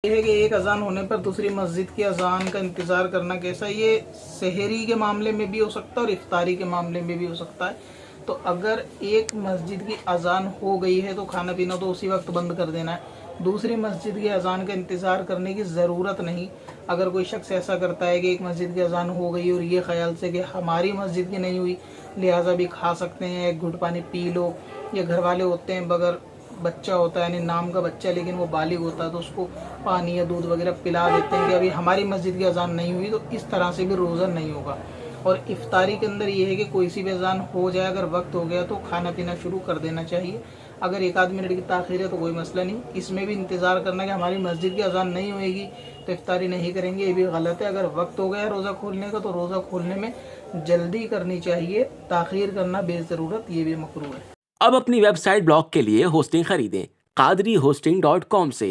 ये है कि एक अजान होने पर दूसरी मस्जिद की अजान का इंतज़ार करना कैसा, ये सहरी के मामले में भी हो सकता है और इफ्तारी के मामले में भी हो सकता है। तो अगर एक मस्जिद की अजान हो गई है तो खाना पीना तो उसी वक्त बंद कर देना है, दूसरी मस्जिद की अजान का इंतज़ार करने की ज़रूरत नहीं। अगर कोई शख्स ऐसा करता है कि एक मस्जिद की अजान हो गई और ये ख्याल से कि हमारी मस्जिद की नहीं हुई लिहाजा भी खा सकते हैं, एक घुट पानी पी लो, या घर वाले होते हैं बगैर बच्चा होता है यानी नाम का बच्चा लेकिन वो बालिग होता है तो उसको पानी या दूध वगैरह पिला देते हैं कि अभी हमारी मस्जिद की अजान नहीं हुई, तो इस तरह से भी रोज़ा नहीं होगा। और इफ्तारी के अंदर ये है कि कोई सी भी अजान हो जाए, अगर वक्त हो गया तो खाना पीना शुरू कर देना चाहिए। अगर एक आध मिनट की ताख़ीर है तो कोई मसला नहीं, इसमें भी इंतज़ार करना कि हमारी मस्जिद की अजान नहीं होएगी तो इफ्तारी नहीं करेंगे, ये भी गलत है। अगर वक्त हो गया रोज़ा खोलने का तो रोज़ा खोलने में जल्दी करनी चाहिए, ताख़ीर करना बेज़रूरत ये भी मकरूह है। अब अपनी वेबसाइट ब्लॉग के लिए होस्टिंग खरीदें Qadri Hosting.com से।